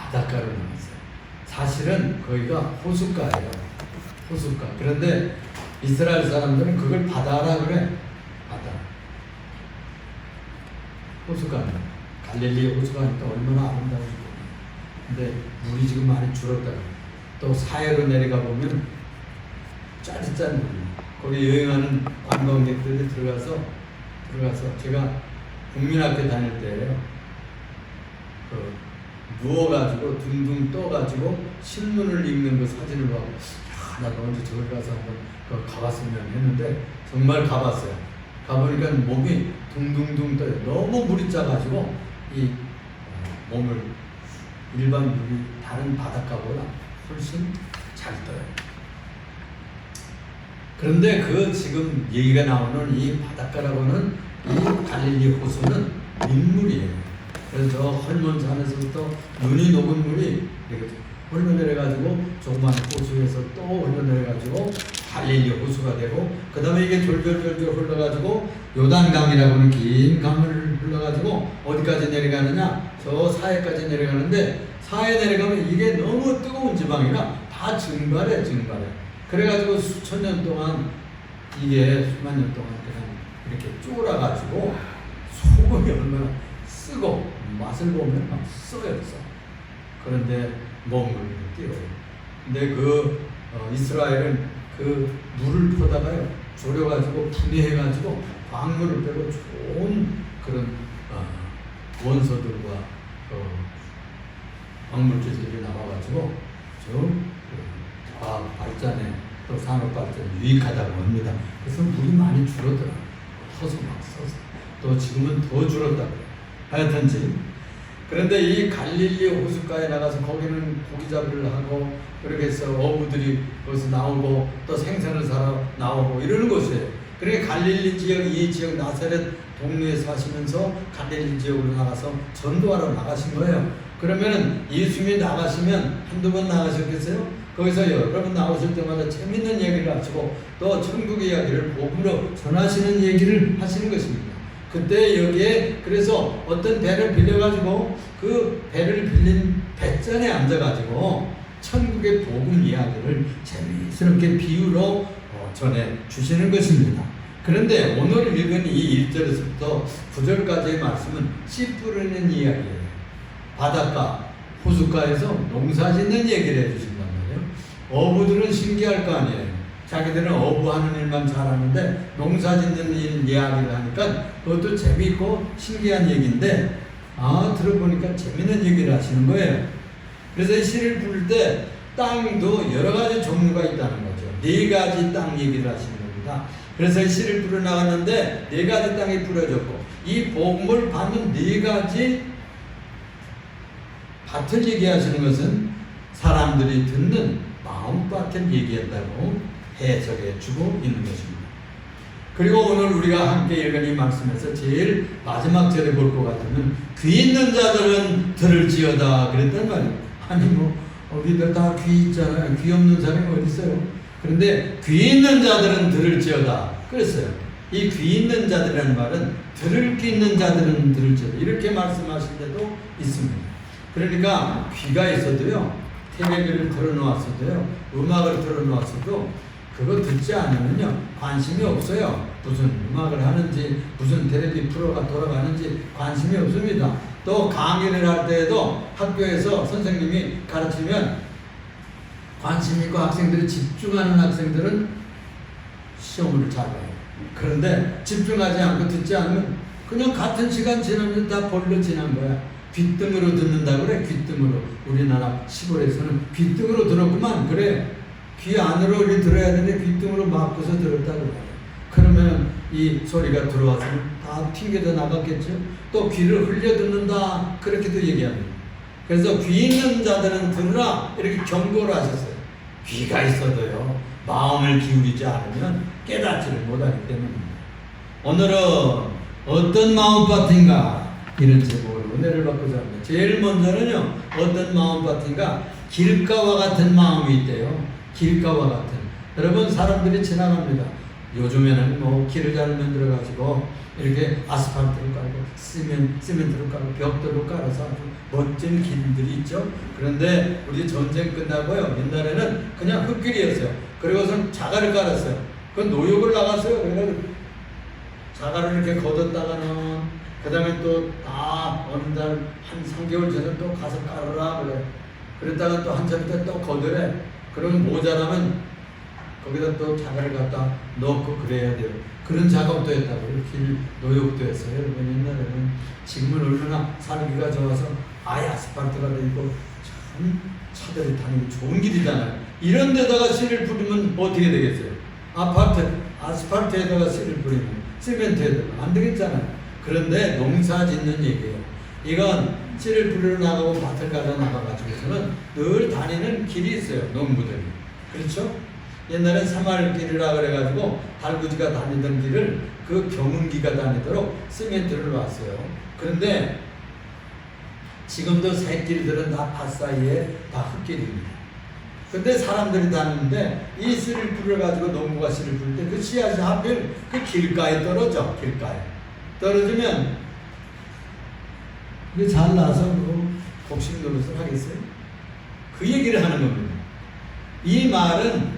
바닷가로 나왔어요. 사실은 거기가 호숫가예요. 호숫가. 그런데 이스라엘 사람들은 그걸 바다라 그래. 바다. 호숫가입니다. 갈릴리 호수가니까 얼마나 아름다운지 몰라요. 근데 물이 지금 많이 줄었다고. 또 사해로 내려가 보면 짜릿짠 물이. 거기 여행하는 관광객들이 들어가서 제가 국민학교 다닐 때예요. 누워가지고 둥둥 떠가지고 신문을 읽는 그 사진을 보고 나도 언제 저기 가서 한번 가봤으면 했는데 정말 가봤어요. 가보니까 몸이 둥둥둥 떠요. 너무 물이 짜가지고 이 몸을 일반 물이 다른 바닷가보다 훨씬 잘 떠요. 그런데 그 지금 얘기가 나오는 이 바닷가라고는 이 갈릴리 호수는 민물이에요. 그래서 저 헐몬산에서부터 눈이 녹은 물이 이렇게 흘러내려가지고 조그만 호수에서 또 흘러내려가지고 갈릴리 호수가 되고, 그 다음에 이게 졸졸졸졸 흘러가지고 요단강이라고 하는 긴 강을 흘러가지고 어디까지 내려가느냐, 저 사해까지 내려가는데, 사해 내려가면 이게 너무 뜨거운 지방이라 다 증발해. 그래가지고 수천 년 동안, 이게 수만 년 동안 그냥 이렇게 쫄아가지고 소금이 얼마나 쓰고 맛을 보면 막 써요. 그런데 몸을 띄워요. 근데 이스라엘은 그 물을 퍼다가요, 졸여가지고 분해해가지고 광물을 빼고 좋은 그런 원소들과 광물질들이 나와가지고 좀 과학 발전에 또 산업 발전에 유익하다고 합니다. 그래서 물이 많이 줄었더라. 터서 막 써서. 또 지금은 더 줄었다고요. 하여튼지. 그런데 이 갈릴리 호숫가에 나가서 거기는 고기잡이를 하고, 그렇게 해서 어부들이 거기서 나오고 또 생선을 사러 나오고 이러는 곳이에요. 그러니까 갈릴리 지역, 이 지역 나사렛 동네에 사시면서 갈릴리 지역으로 나가서 전도하러 나가신 거예요. 그러면은 예수님이 나가시면 한두 번 나가셨겠어요? 거기서 여러분 나오실 때마다 재밌는 얘기를 하시고 또 천국 이야기를 복음으로 전하시는 얘기를 하시는 것입니다. 그때 여기에 그래서 어떤 배를 빌려가지고 그 배를 빌린 뱃잔에 앉아가지고 천국의 복음 이야기를 재미스럽게 비유로 전해 주시는 것입니다. 그런데 오늘 읽은 이 1절에서부터 9절까지의 말씀은 씨 뿌리는 이야기예요. 바닷가, 호숫가에서 농사 짓는 얘기를 해주신단 말이에요. 어부들은 신기할 거 아니에요. 자기들은 어부하는 일만 잘하는데 농사 짓는 일 이야기를 하니까 그것도 재미있고 신기한 얘기인데, 들어보니까 재밌는 얘기를 하시는 거예요. 그래서 이 시를 부를 때 땅도 여러 가지 종류가 있다는 거죠. 4가지 땅 얘기를 하시는 겁니다. 그래서 이 시를 부르 나갔는데 4가지 땅이 뿌려졌고, 이 복음을 받는 4가지 밭을 얘기하시는 것은 사람들이 듣는 마음밭을 얘기한다고 해석해 주고 있는 것입니다. 그리고 오늘 우리가 함께 읽은 이 말씀에서 제일 마지막 절에 볼 것 같으면 귀 있는 자들은 들을지어다 그랬단 말이에요. 아니 우리들 다 귀 있잖아요. 귀 없는 사람이 어디 있어요? 그런데 귀 있는 자들은 들을지어다 그랬어요. 이 귀 있는 자들이라는 말은 들을 귀 있는 자들은 들을지어다 이렇게 말씀하신 데도 있습니다. 그러니까 귀가 있어도요, 텔레비를 틀어놓았어도요, 음악을 틀어놓았어도 그거 듣지 않으면요 관심이 없어요. 무슨 음악을 하는지 무슨 텔레비 프로가 돌아가는지 관심이 없습니다. 또 강의를 할 때에도 학교에서 선생님이 가르치면 관심 있고 학생들이 집중하는 학생들은 시험을 잘 봐요. 그런데 집중하지 않고 듣지 않으면 그냥 같은 시간 지나면 다 벌로 지난 거야. 귓등으로 듣는다 그래. 귓등으로. 우리나라 시골에서는 귓등으로 들었구만 그래. 귀 안으로 우리 들어야 되는데 귓등으로 막고서 들었다고 해요. 그러면 이 소리가 들어와서 다 튕겨져 나갔겠죠. 또 귀를 흘려 듣는다 그렇게도 얘기합니다. 그래서 귀 있는 자들은 들으라 이렇게 경고를 하셨어요. 귀가 있어도요 마음을 기울이지 않으면 깨닫지를 못하기 때문입니다. 오늘은 어떤 마음밭인가 이런 제목으로 은혜를 받고자 합니다. 제일 먼저는요 어떤 마음밭인가, 길가와 같은 마음이 있대요. 길가와 같은. 여러분 사람들이 지나갑니다. 요즘에는 뭐 길을 잘 만들어가지고 이렇게 아스팔트로 깔고 시멘트로 깔고 벽돌로 깔아서 아주 멋진 길들이 있죠. 그런데 우리 전쟁 끝나고요. 옛날에는 그냥 흙길이었어요. 그리고선 자갈을 깔았어요. 그 노역을 나갔어요. 그래서 자갈을 이렇게 걷었다가는 그 다음에 또 다 어느 날 한 3개월 전에 또 가서 깔아라 그래. 그랬다가 또 한참 있다 또 걷으래. 그러면 모자라면 거기다 또 자갈을 갖다 넣고 그래야 돼요. 그런 작업도 했다고요. 길 노역도 했어요. 여러분 옛날에는 지금은 얼마나 살기가 좋아서 아예 아스팔트가 되고 참 차들이 다니기 좋은 길이잖아요. 이런 데다가 씨를 뿌리면 어떻게 되겠어요? 아스팔트에다가 씨를 뿌리면 시멘트에다가 안 되겠잖아요. 그런데 농사 짓는 얘기예요. 이건 씨를 뿌리러 나가고 밭을 가져 나가가지고서는 늘 다니는 길이 있어요. 농부들이. 그렇죠? 옛날에 사마을길이라 그래가지고 달구지가 다니던 길을 그 경운기가 다니도록 시멘트를 놨어요. 그런데 지금도 새길들은 다 밭 사이에 다 흙길입니다. 근데 사람들이 다니는데 이 씨를 뿌려가지고 농부가 씨를 뿌릴 때 그 씨앗이 하필 그 길가에 떨어져. 길가에 떨어지면 이게 잘 나서 뭐 복식 노릇을 하겠어요? 그 얘기를 하는 겁니다. 이 말은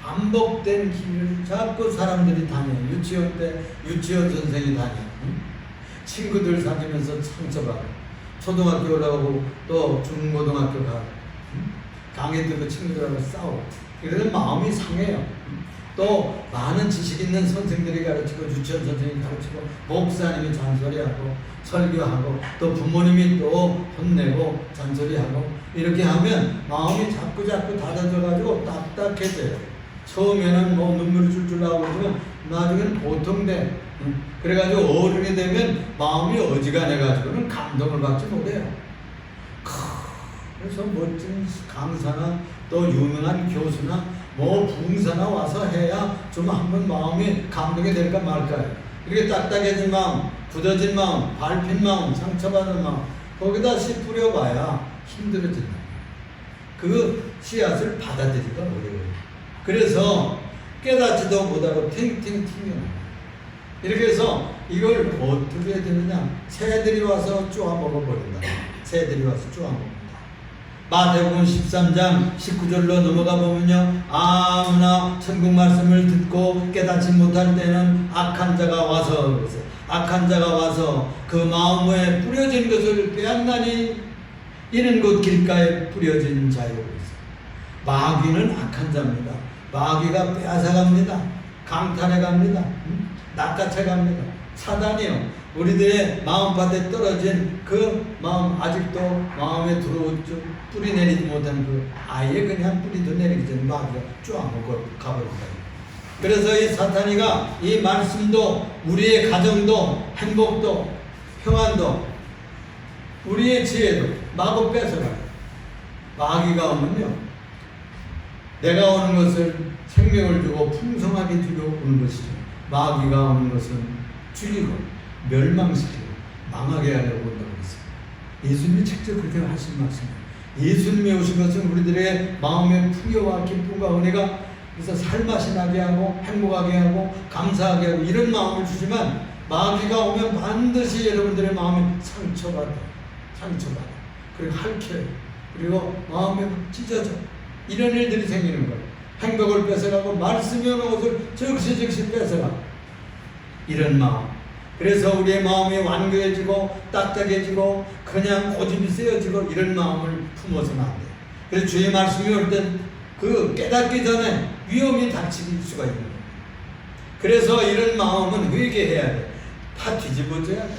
반복된 길을 자꾸 사람들이 다녀요. 유치원 때 유치원 선생이 다녀요. 친구들 사귀면서 상처받고 초등학교 올라가고 또 중고등학교 가고 강의 듣고 친구들하고 싸우고 그래서 마음이 상해요. 또 많은 지식 있는 선생들이 가르치고 유치원 선생님이 가르치고 목사님이 잔소리하고 설교하고 또 부모님이 또 혼내고 잔소리하고 이렇게 하면 마음이 자꾸 닫아져 가지고 딱딱해져요. 처음에는 뭐 눈물이 줄줄 나오지만 나중에는 보통 돼. 그래가지고 어른이 되면 마음이 어지간해가지고는 감동을 받지 못해요. 그래서 멋진 강사나 또 유명한 교수나 뭐 부흥사나 와서 해야 좀 한번 마음이 감동이 될까 말까요. 이렇게 딱딱해진 마음, 굳어진 마음, 밟힌 마음, 상처받은 마음 거기다 씨 뿌려봐야 힘들어진다. 그 씨앗을 받아들이기가 어려워요. 그래서 깨닫지도 못하고 팅팅 튕겨나가요. 이렇게 해서 이걸 어떻게 해야 되느냐. 새들이 와서 쪼아 먹어버린다. 새들이 와서 쪼아 먹는다. 마태복음 13장 19절로 넘어가 보면요. 아무나 천국 말씀을 듣고 깨닫지 못할 때는 악한 자가 와서 그러세요. 악한 자가 와서 그 마음에 뿌려진 것을 빼앗나니 이는 곧 길가에 뿌려진 자요. 마귀는 악한 자입니다. 마귀가 빼앗아갑니다. 강탈해갑니다. 낚아채갑니다. 사단이요. 우리들의 마음밭에 떨어진 그 마음 아직도 마음에 들어오죠. 뿌리 내리지 못한 그 아예 그냥 뿌리도 내리기 전에 마귀가 쫙 먹고 가버린다. 그래서 이 사탄이가 이 말씀도 우리의 가정도 행복도 평안도 우리의 지혜도 마구 뺏어가요. 마귀가 오면요. 내가 오는 것을 생명을 주고 풍성하게 주려 오는 것이죠. 마귀가 오는 것은 죽이고 멸망시키고 망하게 하려고 온다고 했어요. 예수님이 직접 그렇게 하신 말씀이에요. 예수님이 오신 것은 우리들의 마음의 풍요와 기쁨과 은혜가 그래서 살맛이 나게 하고 행복하게 하고 감사하게 하고 이런 마음을 주지만 마귀가 오면 반드시 여러분들의 마음이 상처받아. 그리고 핥혀요. 그리고 마음이 찢어져. 이런 일들이 생기는 거예요. 행복을 뺏어가고 말씀이 오는 것을 즉시 뺏어가. 이런 마음. 그래서 우리의 마음이 완고해지고 딱딱해지고 그냥 고집이 세어지고 이런 마음을 품어서는 안 돼요. 그래서 주의 말씀이 올 땐 그 깨닫기 전에 위험이 닥칠 수가 있는 거예요. 그래서 이런 마음은 회개해야 돼. 다 뒤집어져야 돼.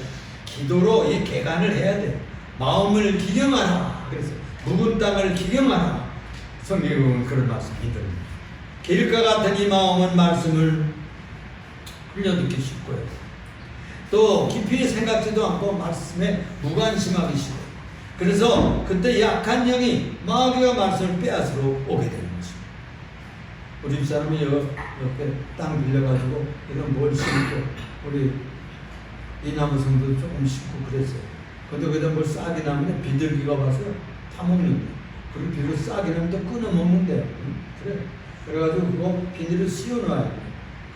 기도로 이 개간을 해야 돼. 마음을 기경하라. 그래서 묵은 땅을 기경하라. 성경은 그런 말씀이 듭니다. 길가 같은 이 마음은 말씀을 흘려듣기 쉽고요. 또 깊이 생각지도 않고 말씀에 무관심하기 쉽고요. 그래서 그때 약한 영이 마귀가 말씀을 빼앗으러 오게 되는 것입니다. 우리 집사람이 옆에 땅 빌려가지고 이런 뭘 심고 우리 이나무 성도 조금 심고 그랬어요. 근데 거기다 뭘 싹이 나면 비둘기가 와서 타먹는데 그리고 비를 싹이 나면 또 끊어먹는데요. 그래. 그래가지고 그거 비닐을 씌워놔야 돼.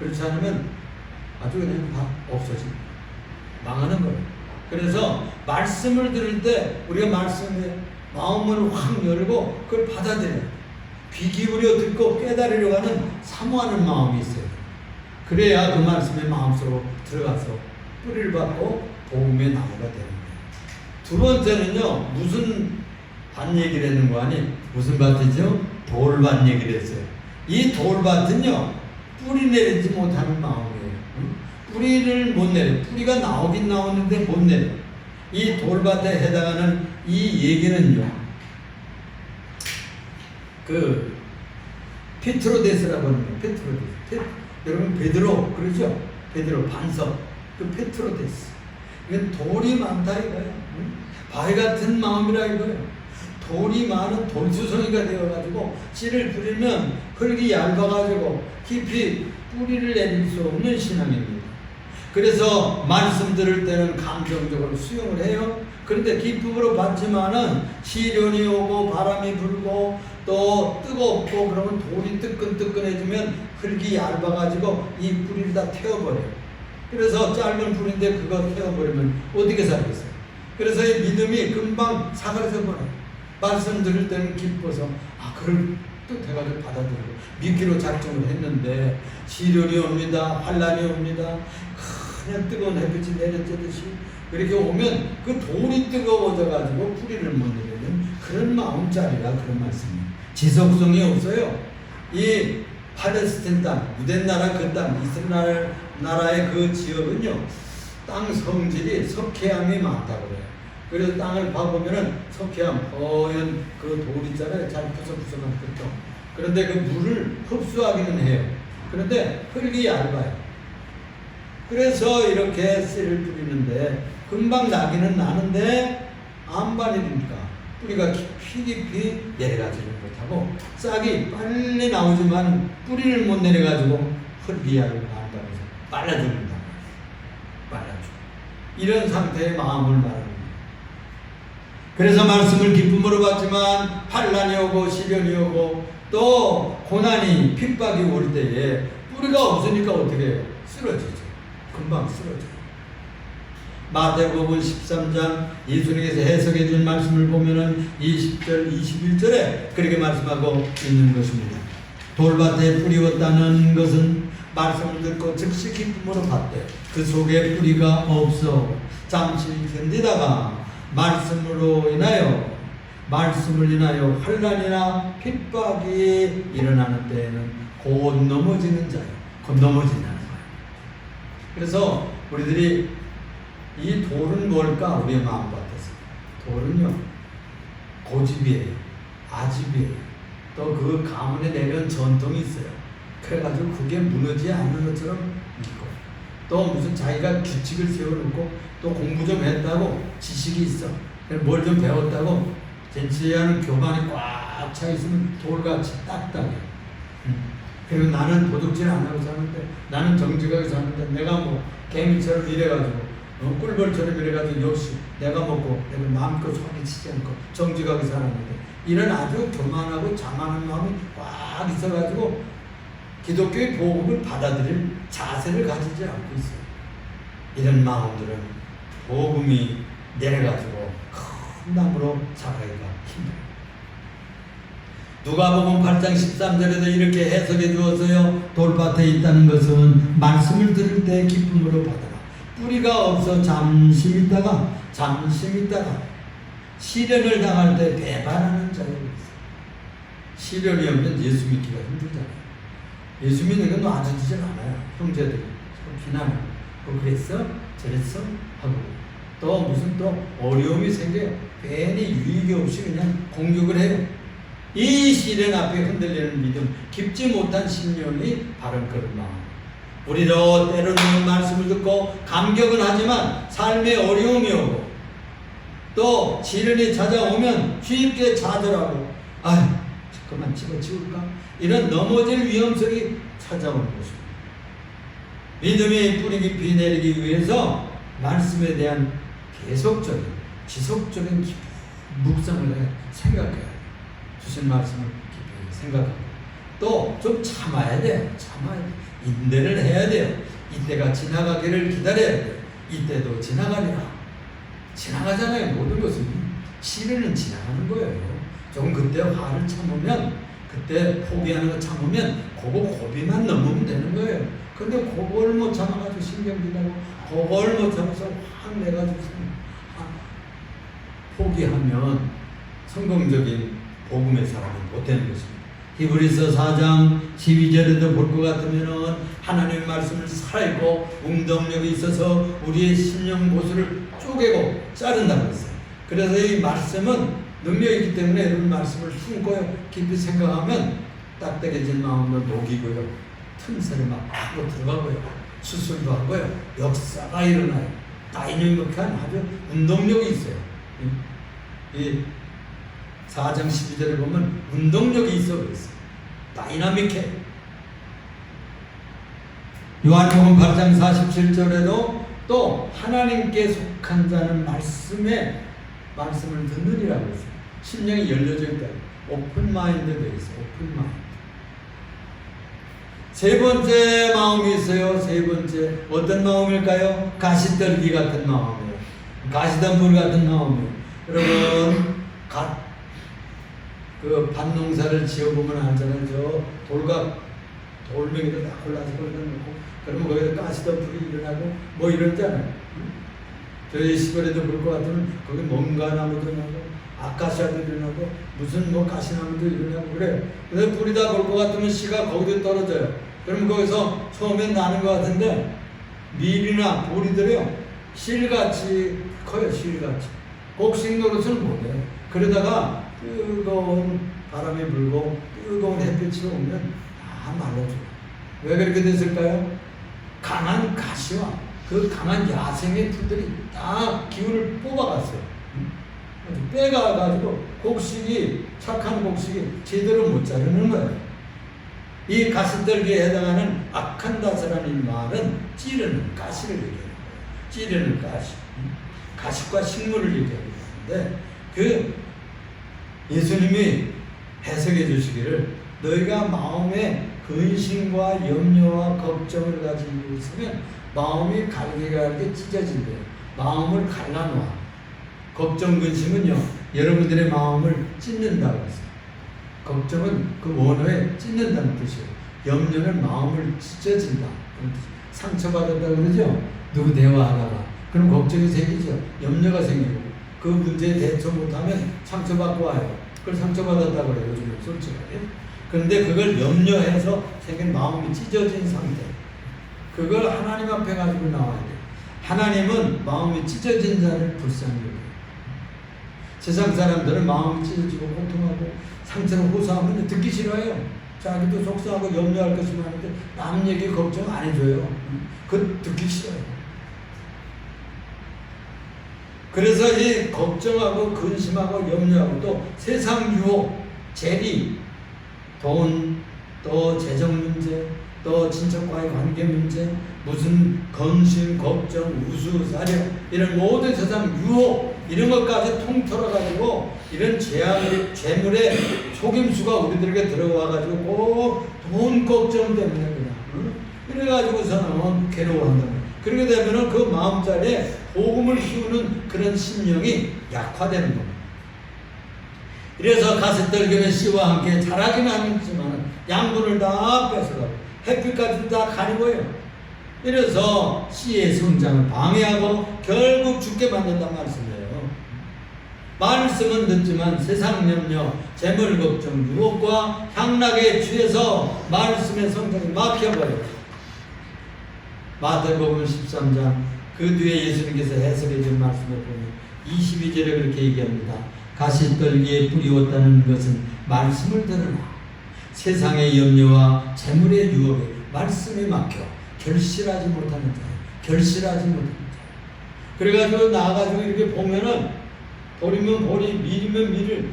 그렇지 않으면 아주 그냥 다 없어집니다. 망하는 거예요. 그래서 말씀을 들을 때 우리가 말씀에 마음을 확 열고 그걸 받아들여요. 귀 기울여 듣고 깨달으려고 하는 사모하는 마음이 있어요. 그래야 그 말씀의 마음속으로 들어가서 뿌리를 받고 복음의 나무가 되는 거예요. 두 번째는요, 무슨 밭 얘기를 했는 거 아니? 무슨 밭이죠? 돌밭 얘기를 했어요. 이 돌밭은요, 뿌리 내리지 못하는 마음이에요. 뿌리를 못 내려. 뿌리가 나오긴 나오는데 못 내려. 이 돌밭에 해당하는 이 얘기는요, 그 페트로데스라고 하는 거예요. 페트로데스. 여러분 베드로 그러죠? 베드로 반석. 그 페트로데스. 이건 돌이 많다 이거예요. 바위 같은 마음이라 이거예요. 돌이 많은 돌수성이가 되어가지고 씨를 뿌리면 흙이 얇아가지고 깊이 뿌리를 내릴 수 없는 신앙입니다. 그래서 말씀 들을 때는 감정적으로 수용을 해요. 그런데 기쁨으로 받지만은 시련이 오고 바람이 불고 또 뜨겁고 그러면 돌이 뜨끈뜨끈해지면 흙이 얇아가지고 이 뿌리를 다 태워버려요. 그래서 짧은 뿌리인데 그거 태워버리면 어떻게 살겠어요? 그래서 이 믿음이 금방 사그라져 버려요. 말씀 들을 때는 기뻐서 그걸 뜻해가지고 받아들이고 믿기로 작정을 했는데 시련이 옵니다. 환난이 옵니다. 그냥 뜨거운 햇빛이 내려쬐듯이 그렇게 오면 그 돌이 뜨거워져 가지고 뿌리를 못 내리는 그런 마음짜리라 그런 말씀이에요. 지속성이 없어요. 이 팔레스틴 땅, 유대 나라 그 땅, 이스라엘 나라의 그 지역은요, 땅 성질이 석회암이 많다고 그래요. 그래서 땅을 봐보면은 석회암, 허연 그 돌 있잖아요. 잘 푸석푸석한 그 똥. 그런데 그 물을 흡수하기는 해요. 그런데 흙이 얇아요. 그래서 이렇게 씨를 뿌리는데 금방 나기는 나는데 안반이니까 뿌리가 깊이 내려가지는 못하고 싹이 빨리 나오지만 뿌리를 못 내려가지고 흙이 얇아서 빨라 죽는다. 빨라 죽어. 이런 상태의 마음을 말하는 거예요. 그래서 말씀을 기쁨으로 받지만 환난이 오고 시련이 오고 또 고난이 핍박이 올 때에 뿌리가 없으니까 어떻게 해요? 쓰러지죠. 금방 쓰러져요. 마태복음 13장 예수님께서 해석해 준 말씀을 보면은 20절, 21절에 그렇게 말씀하고 있는 것입니다. 돌밭에 뿌리웠다는 것은 말씀을 듣고 즉시 기쁨으로 받되 그 속에 뿌리가 없어 잠시 견디다가 말씀을 인하여 환난이나 핍박이 일어나는 때에는 곧 넘어지는 자예요. 곧 넘어진다는 거예요. 그래서 우리들이 이 돌은 뭘까? 우리의 마음밭에서 돌은요 고집이에요. 아집이에요. 또 그 가문에 내려온 전통이 있어요. 그래가지고 그게 무너지지 않는 것처럼 믿고 또 무슨 자기가 규칙을 세워놓고 또 공부 좀 했다고 지식이 있어. 뭘 좀 배웠다고 젠치하는 교만이 꽉 차 있으면 돌같이 딱딱해. 그리고 나는 도둑질 안 하고 사는데 나는 정직하게 사는데 내가 뭐 개미처럼 이래가지고 꿀벌처럼 이래가지고 역시 내가 먹고 내가 마음껏 소리치지 않고 정직하게 살았는데 이런 아주 교만하고 자만한 마음이 꽉 있어가지고 기독교의 복음을 받아들일 자세를 가지지 않고 있어요. 이런 마음들은 복음이 내려가지고 큰 나무로 자라기가 힘들어요. 누가복음 8장 13절에도 이렇게 해석해 주었어요. 돌밭에 있다는 것은 말씀을 들을 때 기쁨으로 받아라. 뿌리가 없어 잠시 있다가 시련을 당할 때 배반하는 자가 있어요. 시련이 오면 예수 믿기가 힘들잖아요. 예수 믿는 건 놔주질 않아요. 형제들이 비난하고 그랬어? 저랬어? 하고 또 무슨 또 어려움이 생겨요. 괜히 유익이 없이 그냥 공격을 해요. 이 시련 앞에 흔들리는 믿음, 깊지 못한 신령이 바른 그런 마음. 우리도 때로는 말씀을 듣고 감격은 하지만 삶에 어려움이 오고 또 시련이 찾아오면 쉽게 좌절하고 그만 집어치울까? 이런 넘어질 위험성이 찾아오는 것입니다. 믿음이 뿌리 깊이 내리기 위해서 말씀에 대한 계속적인, 지속적인 묵상을 생각해야 해요. 주신 말씀을 깊이 생각하고 또 좀 참아야 돼요. 참아야 돼. 인내를 해야 돼요. 이때가 지나가기를 기다려야 돼요. 이때도 지나가리라. 지나가잖아요. 모든 것은 시련은 지나가는 거예요. 조금 그때 화를 참으면, 그때 포기하는 거 참으면 그거 고비만 넘으면 되는 거예요. 근데 그걸 못 참아가지고 신경질나고 그걸 못 참아서 확 내가지고 포기하면 성공적인 복음의 사람이 못 되는 것입니다. 히브리서 4장 12절에도 볼 것 같으면 하나님의 말씀을 살고 운동력이 있어서 우리의 심령 모수를 쪼개고 자른다고 했어요. 그래서 이 말씀은 능력이 있기 때문에 여러분 말씀을 품고 깊이 생각하면 딱딱해진 마음도 녹이고요. 틈새를 막 파고 들어가고요. 수술도 하고요. 역사가 일어나요. 다이내믹한 아주 운동력이 있어요. 이 4장 12절에 보면 운동력이 있어 그랬어요. 다이나믹해. 요한복음 8장 47절에도 또 하나님께 속한 자는 말씀을 듣느니라고 했어요. 심령이 열려져 있다. 오픈 마인드 되어 있어요. 오픈 마인드. 세 번째 마음이 있어요. 세 번째 어떤 마음일까요? 가시떨기 같은 마음이에요. 가시덤불 같은 마음이에요. 여러분 그 밭농사를 지어보면 알잖아요. 저 돌멩이를 다 골라서 걸어놓고 그러면 거기서 가시덤불이 일어나고 뭐 이러잖아요. 저희 시골에도 볼 것 같으면 거기 멍가나무도 나고 아카시아도 일어나고 무슨 뭐 가시나무도 일어나고 그래요. 그래서 불이 다 볼 것 같으면 씨가 거기도 떨어져요. 그러면 거기서 처음엔 나는 것 같은데 밀이나 보리들이요 실같이 커요. 실같이. 곡식 노릇은 못해요. 그러다가 뜨거운 바람이 불고 뜨거운 햇빛이 오면 다 말라져요. 왜 그렇게 됐을까요? 강한 가시와 그 강한 야생의 풀들이 다 기운을 뽑아갔어요. 빼가가지고 곡식이, 착한 곡식이 제대로 못 자르는 거예요. 이 가시떨기에 해당하는 아칸다스라는 말은 찌르는 가시를 얘기하는 거예요. 찌르는 가시. 가식과 식물을 얘기하는데 그 예수님이 해석해 주시기를 너희가 마음에 근심과 염려와 걱정을 가지고 있으면 마음이 갈게 찢어진대요. 마음을 갈라놓아. 걱정, 근심은요 여러분들의 마음을 찢는다고 했어요. 걱정은 그 원어에 찢는다는 뜻이에요. 염려는 마음을 찢어진다. 상처받았다 그러죠. 누구 대화하다가 그럼 걱정이 생기죠. 염려가 생기고 그 문제에 대처 못하면 상처받고 와요. 그걸 상처받았다고 그래요. 요즘은 솔직하게. 그런데 그걸 염려해서 생긴 마음이 찢어진 상태. 그걸 하나님 앞에 가지고 나와야 돼요. 하나님은 마음이 찢어진 자를 불쌍히 여겨요. 세상 사람들은 마음이 찢어지고 고통하고 상처를 호소하면 듣기 싫어요. 자기도 속상하고 염려할 것이 많은데 남 얘기 걱정 안 해줘요. 그거 듣기 싫어요. 그래서 이 걱정하고 근심하고 염려하고 또 세상 유혹, 재리, 돈, 또 재정 문제, 또 친척과의 관계 문제, 무슨 근심, 걱정, 우수사려 이런 모든 세상 유혹 이런 것까지 통틀어가지고 이런 재물의 속임수가 우리들에게 들어와가지고 돈 걱정 때문에 그냥 이래가지고서는 괴로워한다는 거예요. 그렇게 되면은 그 마음자리에 복음을 키우는 그런 심령이 약화되는 겁니다. 이래서 가시떨기는 씨와 함께 자라기는 하지만 양분을 다 뺏어가고 햇빛까지 다 가리고요. 이래서 씨의 성장을 방해하고 결국 죽게 만든단 말씀이에요. 말씀은 듣지만 세상 염려, 재물 걱정, 유혹과 향락에 취해서 말씀의 성장이 막혀버려요. 마태복음 13장 그 뒤에 예수님께서 해석해 준 말씀을 보면 22절에 그렇게 얘기합니다. 가시떨기에 뿌리웠다는 것은 말씀을 들으라. 세상의 염려와 재물의 유혹에 말씀에 막혀 결실하지 못하는 자예요. 결실하지 못하는 자예요. 그래가지고 나가지고 이렇게 보면은 돌이면 보리, 밀이면 밀을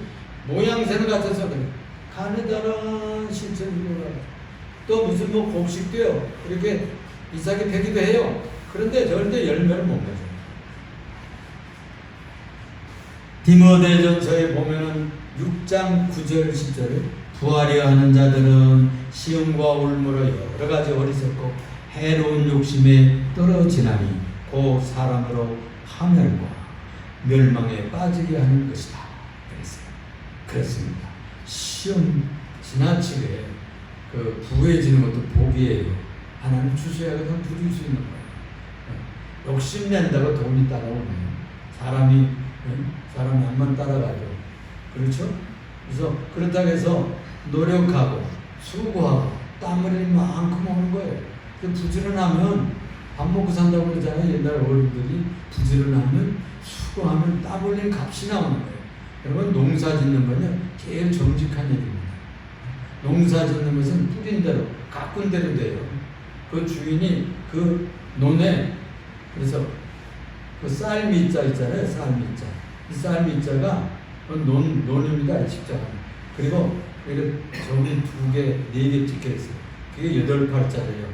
모양새는 같아서 그래. 가느다란 실천으로 또 무슨 뭐 곡식도요. 이렇게 이삭이 패기도 해요. 그런데 절대 열매를 못 맺어요. 디모데전서에 보면은 6장 9절 10절에 구하려 하는 자들은 시험과 울무로 여러 가지 어리석고 해로운 욕심에 떨어지나니 곧 사람으로 파멸과 멸망에 빠지게 하는 것이다. 그랬어요. 그렇습니다. 시험 지나치게 부해지는 것도 복이에요. 하나님 주셔야거든 부릴 수 있는 거예요. 욕심낸다고 돈이 따라오네요. 사람이 암만 따라가죠. 그렇죠? 그래서 그렇다고 해서 노력하고 수고하고 땀 흘리는 만큼 오는 거예요. 부지런하면 밥 먹고 산다고 그러잖아요. 옛날 어른들이 부지런하면 수고하면 땀 흘리는 값이 나오는 거예요. 여러분 농사 짓는 건요 제일 정직한 일입니다. 농사 짓는 것은 뿌린 대로 가꾼 대로 돼요. 그 주인이 그 논에 그래서 그 쌀미자 있잖아요. 쌀미자. 이 쌀미자가 논입니다. 십자가. 그리고 저기 2개, 4개 찍혀 있어요. 그게 8팔자래요.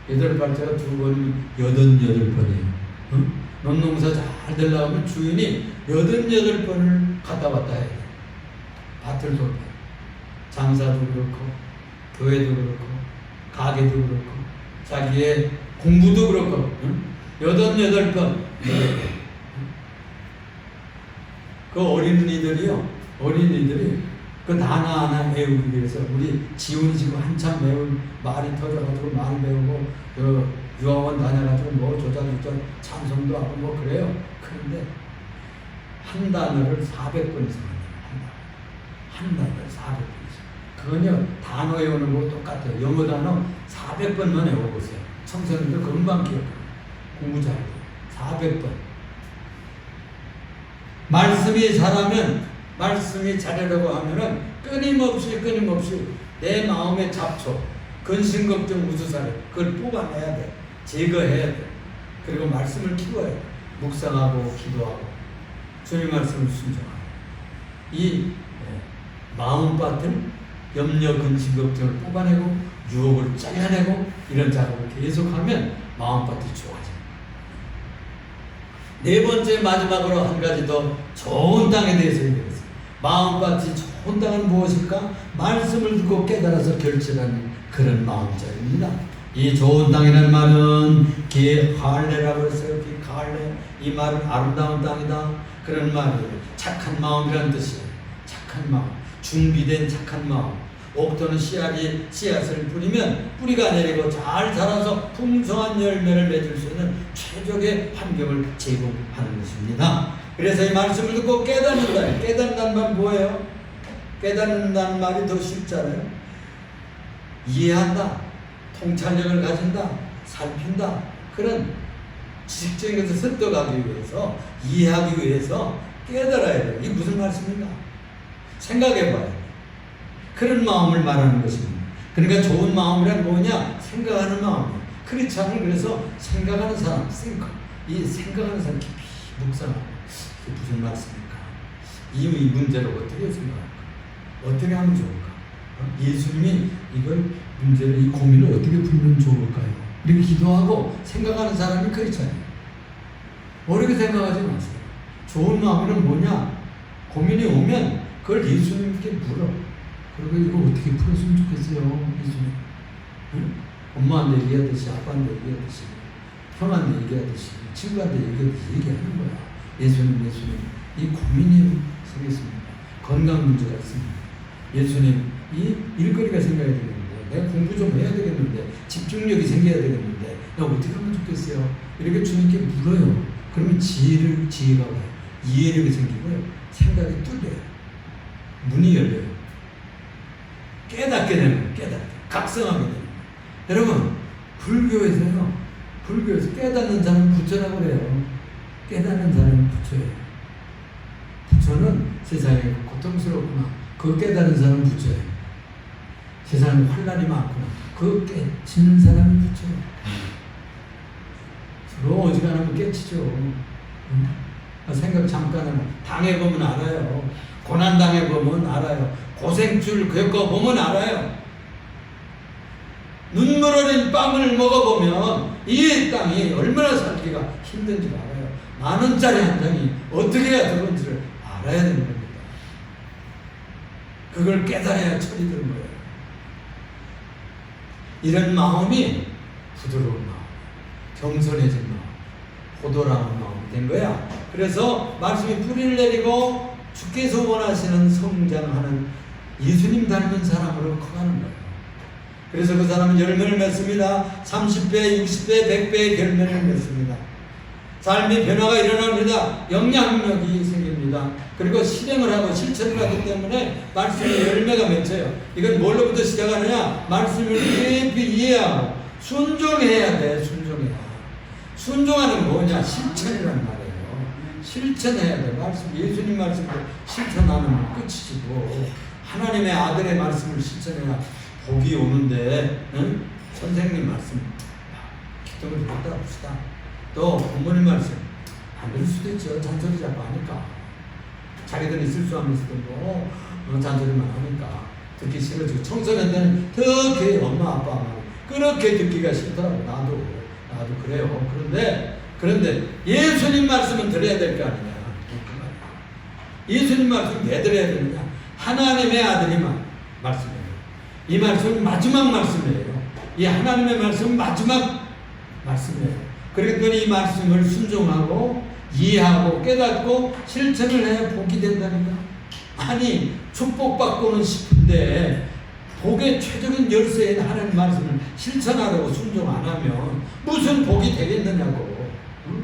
8팔자가 2번이면 88번이에요. 응? 논농사 잘 되려면 주인이 88번을 갔다 왔다 해야 돼요. 밭을 돌아요. 장사도 그렇고, 교회도 그렇고, 가게도 그렇고, 자기의 공부도 그렇고, 응? 88번. 그 어린이들이 그 단어 하나 배우기 위해서 우리 지훈이 지금 한참 배운 말이 터져가지고 말 배우고 유학원 다녀가지고 뭐 조자조자 찬송도 하고 뭐 그래요. 그런데 한 단어를 400번 이상 한 단어를 400번 이상. 그건요 단어 외우는 거 똑같아요. 영어 단어 400번만 외워보세요. 청소년들 금방 기억해요. 공부 잘해요. 400번. 말씀이 잘하면 말씀이 잘하려고 하면은 끊임없이 내 마음의 잡초, 근심, 걱정, 우주사를 그걸 뽑아내야 돼. 제거해야 돼. 그리고 말씀을 키워야 돼. 묵상하고 기도하고 주님 말씀을 순종하고 이 마음밭은 염려, 근심, 걱정을 뽑아내고 유혹을 잘라내고 이런 작업을 계속하면 마음밭이 좋아져. 네 번째 마지막으로 한 가지 더 좋은 땅에 대해서 얘기했어요. 마음밭이 좋은 땅은 무엇일까? 말씀을 듣고 깨달아서 결정하는 그런 마음자입니다. 이 좋은 땅이라는 말은 게할레라고 했어요. 게할레. 이 말은 아름다운 땅이다. 그런 말이에요. 착한 마음이라는 뜻이에요. 착한 마음. 준비된 착한 마음. 옥토는 씨앗을 뿌리면 뿌리가 내리고 잘 자라서 풍성한 열매를 맺을 수 있는 최적의 환경을 제공하는 것입니다. 그래서 이 말씀을 듣고 깨닫는다. 깨닫는다는 말은 뭐예요? 깨닫는다는 말이 더 쉽잖아요. 이해한다. 통찰력을 가진다. 살핀다. 그런 지식적인 것을 습득하기 위해서 이해하기 위해서 깨달아야 돼요. 이게 무슨 말씀인가? 생각해봐야 돼요. 그런 마음을 말하는 것입니다. 그러니까 좋은 마음이란 뭐냐? 생각하는 마음이에요. 크리스찬은 그래서 생각하는 사람, 이 생각하는 사람 깊이 묵상하고 이게 무슨 말씀입니까? 이 문제를 어떻게 생각할까? 어떻게 하면 좋을까? 예수님이 이걸 문제를 이 고민을 어떻게 풀면 좋을까요? 이렇게 기도하고 생각하는 사람이 크리스찬이에요. 어렵게 생각하지 마세요. 좋은 마음은 뭐냐? 고민이 오면 그걸 예수님께 물어. 그리고 이거 어떻게 풀었으면 좋겠어요, 예수님. 응? 엄마한테 얘기하듯이, 아빠한테 얘기하듯이, 형한테 얘기하듯이, 친구한테 얘기하듯이 얘기하는 거야. 예수님, 이 고민이 생겼습니다. 건강 문제가 있습니다. 예수님, 이 일거리가 생겨야 되겠는데, 내가 공부 좀 해야 되겠는데, 집중력이 생겨야 되겠는데, 나 어떻게 하면 좋겠어요? 이렇게 주님께 물어요. 그러면 지혜가 와요. 이해력이 생기고요. 생각이 뚫려요. 문이 열려요. 깨닫게 되는, 각성하게 되는. 여러분, 불교에서 깨닫는 사람은 부처라고 그래요. 깨닫는 사람은 부처예요. 부처는 세상에 고통스럽구나. 그거 깨닫는 사람은 부처예요. 세상에 환난이 많구나. 그거 깨치는 사람은 부처예요. 서로 어지간하면 깨치죠. 생각 잠깐 하면 당해보면 알아요. 고난 당해보면 알아요. 고생줄 겪어보면 알아요. 눈물 어린 빵을 먹어보면 이 땅이 얼마나 살기가 힘든지 알아요. 10,000원짜리 한 장이 어떻게 해야 되는지를 알아야 되는 겁니다. 그걸 깨달아야 철이 드는 거예요. 이런 마음이 부드러운 마음, 겸손해진 마음, 호도라는 마음이 된 거야. 그래서 말씀이 뿌리를 내리고 주께서 원하시는 성장하는 예수님 닮은 사람으로 커가는 거예요. 그래서 그 사람은 열매를 맺습니다. 30배, 60배, 100배의 열매를 맺습니다. 삶의 변화가 일어납니다. 영향력이 생깁니다. 그리고 실행을 하고 실천을 하기 때문에 말씀의 열매가 맺혀요. 이건 뭘로부터 시작하느냐? 말씀을 깊이 이해하고 순종해야 돼. 순종하는 뭐냐? 실천이란 말이에요. 실천해야 돼. 말씀, 예수님 말씀을 실천하는 끝이지 뭐. 하나님의 아들의 말씀을 실천해야 복이 오는데, 응? 선생님 말씀 기도를 듣다 봅시다. 또 부모님 말씀 안 들을 수도 있죠. 잔소리 자꾸 하니까. 자기들이 실수하면서도 뭐 잔소리만 하니까 듣기 싫어지고, 청소년들은 특히 엄마 아빠 말 그렇게 듣기가 싫더라고. 나도 그래요. 그런데 예수님 말씀은 들어야 될 거 아니냐. 예수님 말씀 왜 들어야 되느냐? 하나님의 아들이 말씀이에요. 이 말씀은 마지막 말씀이에요. 이 하나님의 말씀은 마지막 말씀이에요. 그렇기 때문에 이 말씀을 순종하고 이해하고 깨닫고 실천을 해야 복이 된다니까. 아니, 축복받고는 싶은데 복의 최적인 열쇠인 하나님 말씀을 실천하려고 순종 안 하면 무슨 복이 되겠느냐고. 응?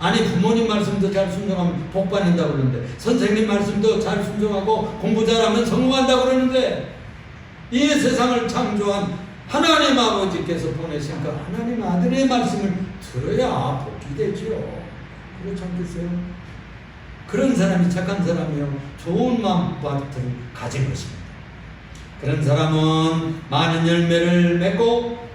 아니, 부모님 말씀도 잘 순종하면 복 받는다고 그러는데, 선생님 말씀도 잘 순종하고 공부 잘하면 성공한다고 그러는데, 이 세상을 창조한 하나님 아버지께서 보내신 그 하나님 아들의 말씀을 들어야 복이 되죠. 그렇지 않겠어요? 그런 사람이 착한 사람이요, 좋은 마음밭을 가진 것입니다. 그런 사람은 많은 열매를 맺고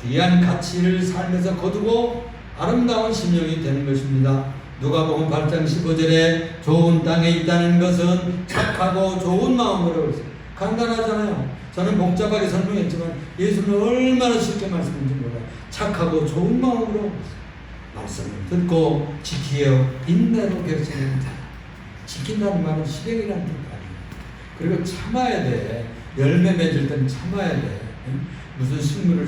귀한 가치를 삶에서 거두고 아름다운 심령이 되는 것입니다. 누가복음 8장 15절에 좋은 땅에 있다는 것은 착하고 좋은 마음으로 했어요. 간단하잖아요. 저는 복잡하게 설명했지만 예수는 얼마나 쉽게 말씀인지 몰라요. 착하고 좋은 마음으로 말씀을 듣고 지키어 인내로 결정하는 자. 지킨다는 말은 실행이라는 뜻 아니에요. 그리고 참아야 돼. 열매 맺을 때는 참아야 돼. 무슨 식물을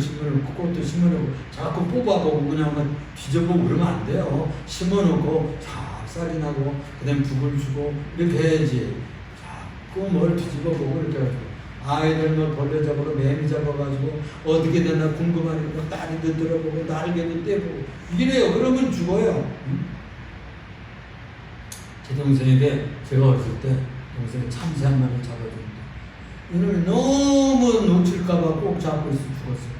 꽃도 심어놓고 자꾸 뽑아보고 그냥 뒤져보고 그러면 안 돼요. 심어놓고 삽살이 나고 그다음에 북을 주고 이렇게 해야지. 자꾸 뭘 뒤집어보고 이렇게 해가지고 아이들 뭐 벌레 잡으러 매미 잡아가지고 어떻게 되나 궁금하니까 다리도 들어보고 날개도 떼보고 이래요. 그러면 죽어요. 제 동생에게 제가 어렸을 때 동생이 참새 한 마리 잡아줬는데 이놈이 너무 놓칠까봐 꼭 잡고 있어 죽었어요.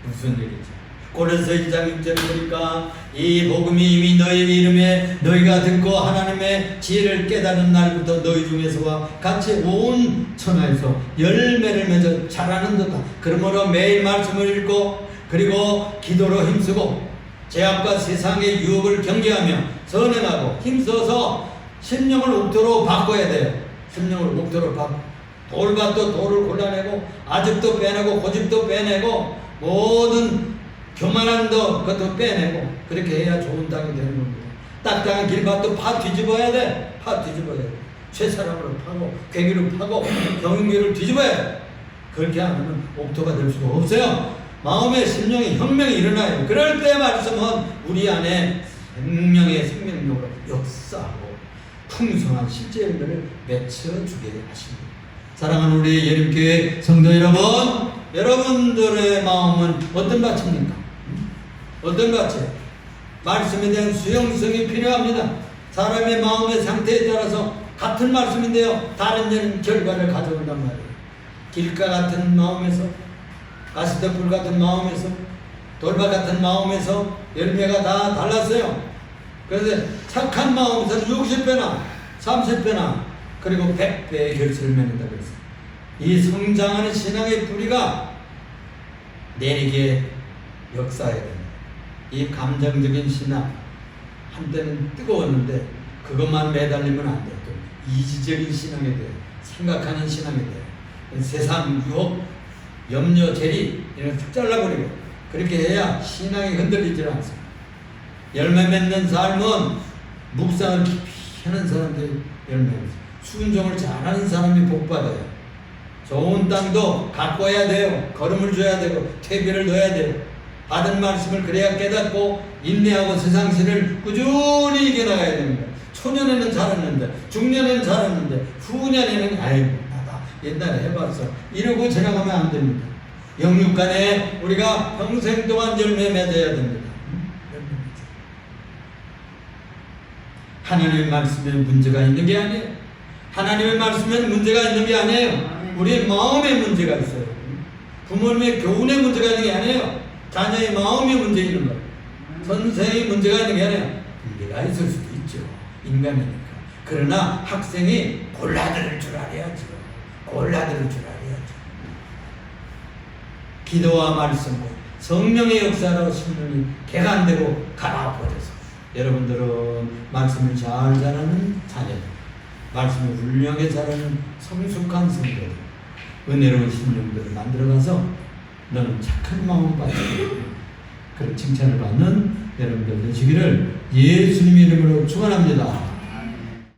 무슨 얘기지? 고린도서 1장 6절을 보니까 이 복음이 이미 너희 이름에 너희가 듣고 하나님의 지혜를 깨닫는 날부터 너희 중에서와 같이 온 천하에서 열매를 맺어 자라는도다. 그러므로 매일 말씀을 읽고 그리고 기도로 힘쓰고 죄악과 세상의 유혹을 경계하며 선행하고 힘써서 심령을 옥토로 바꿔야 돼요. 심령을 옥토로 바꿔. 돌밭도 돌을 골라내고 아집도 빼내고 고집도 빼내고 모든 교만한 그것도 빼내고 그렇게 해야 좋은 땅이 되는 겁니다. 딱딱한 길밭도 파 뒤집어야 돼. 파 뒤집어야 돼. 쇠사람으로 파고 괴기로 파고 경인기를 뒤집어야 돼. 그렇게 하면 옥토가 될 수가 없어요. 마음의 심령의 혁명이 일어나요. 그럴 때 말씀은 우리 안에 생명의 생명력으로 역사하고 풍성한 실제 열매를 맺혀주게 하십니다. 사랑하는 우리 예림교회 성도 여러분, 여러분들의 마음은 어떤 밭입니까? 어떤 밭이에요? 말씀에 대한 수용성이 필요합니다. 사람의 마음의 상태에 따라서 같은 말씀인데요, 다른 결과를 가져온단 말이에요. 길가 같은 마음에서, 가시덤불 같은 마음에서, 돌밭 같은 마음에서 열매가 다 달랐어요. 그래서 착한 마음에서 60배나 30배나 그리고 100배의 결실을 맺는다고 했어요. 이 성장하는 신앙의 뿌리가 내리게 역사해야 됩니다. 이 감정적인 신앙, 한때는 뜨거웠는데 그것만 매달리면 안 돼요. 또 이지적인 신앙에 대해 생각하는 신앙에 대해 세상 유혹, 염려, 재리 이런 툭 잘라버리고 그렇게 해야 신앙이 흔들리지 않습니다. 열매 맺는 삶은 묵상을 깊이 하는 사람들이 열매를 순종을 잘하는 사람이 복받아요. 좋은 땅도 가꿔야 돼요. 거름을 줘야 되고 퇴비를 넣어야 돼요. 받은 말씀을 그래야 깨닫고 인내하고 세상신을 꾸준히 이겨나가야 됩니다. 초년에는 잘했는데 중년에는 잘했는데 후년에는 아이고 나다 옛날에 해봤어 이러고 지나가면 안 됩니다. 영육간에 우리가 평생 동안 열매 맺어야 됩니다. 하나님의 말씀에 문제가 있는 게 아니에요. 하나님의 말씀에 문제가 있는 게 아니에요. 우리의 마음에 문제가 있어요. 부모님의 교훈에 문제가 있는 게 아니에요. 자녀의 마음에 문제 있는 거예요. 선생의 문제가 있는 게 아니에요. 문제가 있을 수도 있죠. 인간이니까. 그러나 학생이 골라들을 줄 알아야죠. 골라들을 줄 알아야죠. 기도와 말씀과 성령의 역사로 심령이 개간되고 갈아버려서 여러분들은 말씀을 잘 자라는 자녀들, 말씀을 훌륭하게 자라는 성숙한 성도들, 은혜로운 심령들을 만들어가서 너는 착한 마음 받는 그런 칭찬을 받는 여러분들 되시기를 예수님 이름으로 축원합니다.